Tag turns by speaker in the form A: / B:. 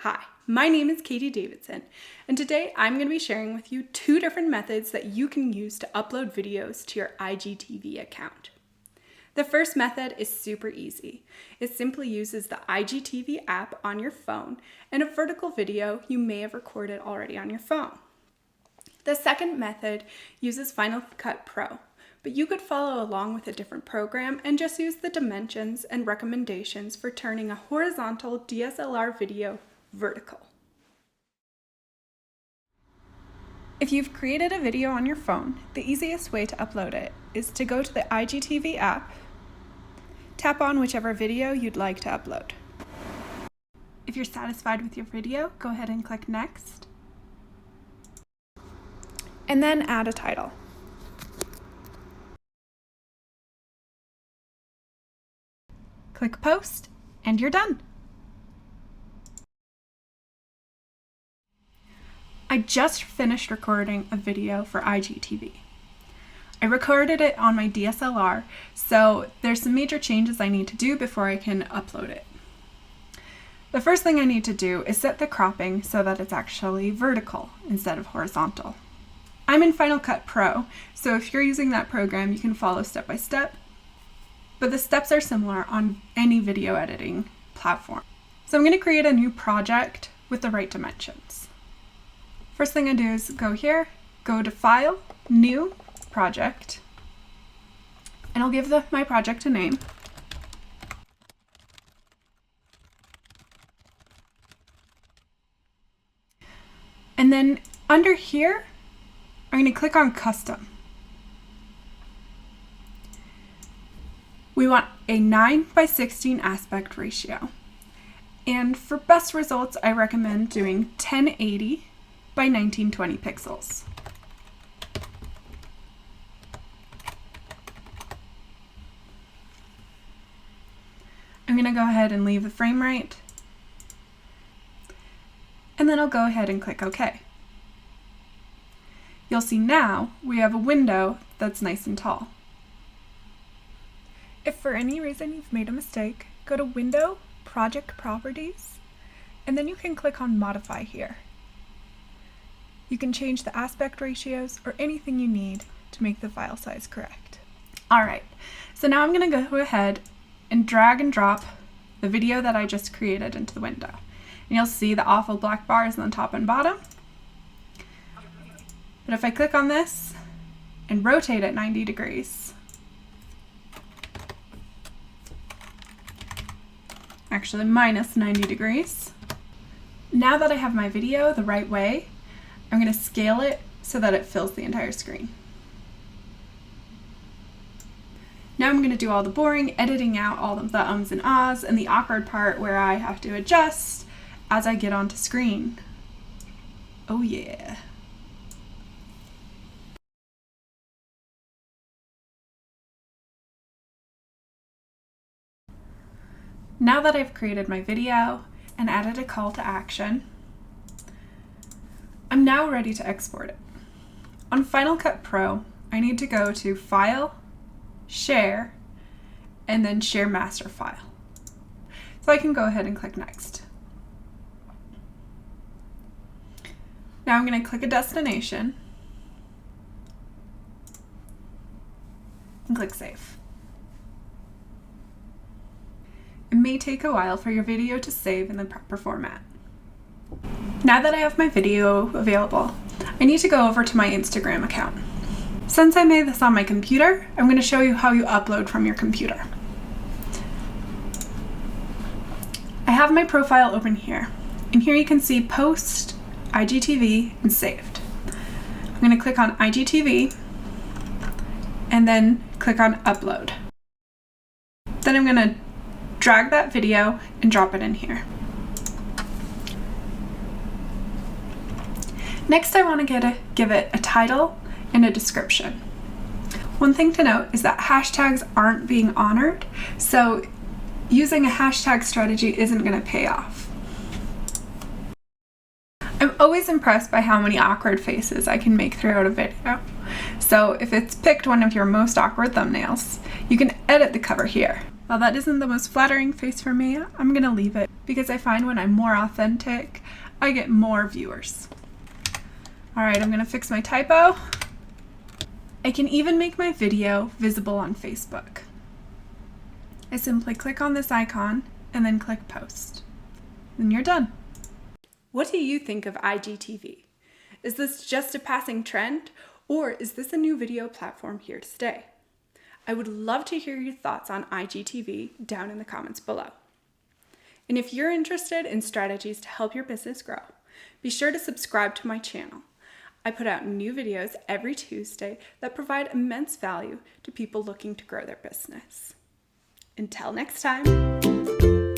A: Hi, my name is Katie Davidson, and today I'm going to be sharing with you two different methods that you can use to upload videos to your IGTV account. The first method is super easy. It simply uses the IGTV app on your phone and a vertical video you may have recorded already on your phone. The second method uses Final Cut Pro, but you could follow along with a different program and just use the dimensions and recommendations for turning a horizontal DSLR video vertical. If you've created a video on your phone, the easiest way to upload it is to go to the IGTV app, tap on whichever video you'd like to upload. If you're satisfied with your video, go ahead and click Next, and then add a title. Click Post, and you're done. I just finished recording a video for IGTV. I recorded it on my DSLR, so there's some major changes I need to do before I can upload it. The first thing I need to do is set the cropping so that it's actually vertical instead of horizontal. I'm in Final Cut Pro, so if you're using that program, you can follow step by step, but the steps are similar on any video editing platform. So I'm going to create a new project with the right dimensions. First thing I do is go here, go to File, New, Project, and I'll give my project a name. And then under here, I'm going to click on Custom. We want a 9:16 aspect ratio. And for best results, I recommend doing 1080 by 1920 pixels. I'm going to go ahead and leave the frame rate, and then I'll go ahead and click OK. You'll see now we have a window that's nice and tall. If for any reason you've made a mistake, go to Window, Project Properties, and then you can click on Modify here. You can change the aspect ratios or anything you need to make the file size correct. Alright, so now I'm going to go ahead and drag and drop the video that I just created into the window. And you'll see the awful black bars on the top and bottom. But if I click on this and rotate it 90 degrees, actually minus 90 degrees, now that I have my video the right way, I'm going to scale it so that it fills the entire screen. Now I'm going to do all the boring editing out all of the ums and ahs and the awkward part where I have to adjust as I get onto screen. Oh yeah. Now that I've created my video and added a call to action, I'm now ready to export it. On Final Cut Pro, I need to go to File, Share, and then Share Master File. So I can go ahead and click Next. Now I'm going to click a destination and click Save. It may take a while for your video to save in the proper format. Now that I have my video available, I need to go over to my Instagram account. Since I made this on my computer, I'm going to show you how you upload from your computer. I have my profile open here, and here you can see Post, IGTV, and Saved. I'm going to click on IGTV, and then click on Upload. Then I'm going to drag that video and drop it in here. Next, I want to give it a title and a description. One thing to note is that hashtags aren't being honored, so using a hashtag strategy isn't going to pay off. I'm always impressed by how many awkward faces I can make throughout a video. So if it's picked one of your most awkward thumbnails, you can edit the cover here. While that isn't the most flattering face for me, I'm going to leave it because I find when I'm more authentic, I get more viewers. All right, I'm gonna fix my typo. I can even make my video visible on Facebook. I simply click on this icon and then click post. Then you're done. What do you think of IGTV? Is this just a passing trend, or is this a new video platform here to stay? I would love to hear your thoughts on IGTV down in the comments below. And if you're interested in strategies to help your business grow, be sure to subscribe to my channel. I put out new videos every Tuesday that provide immense value to people looking to grow their business. Until next time.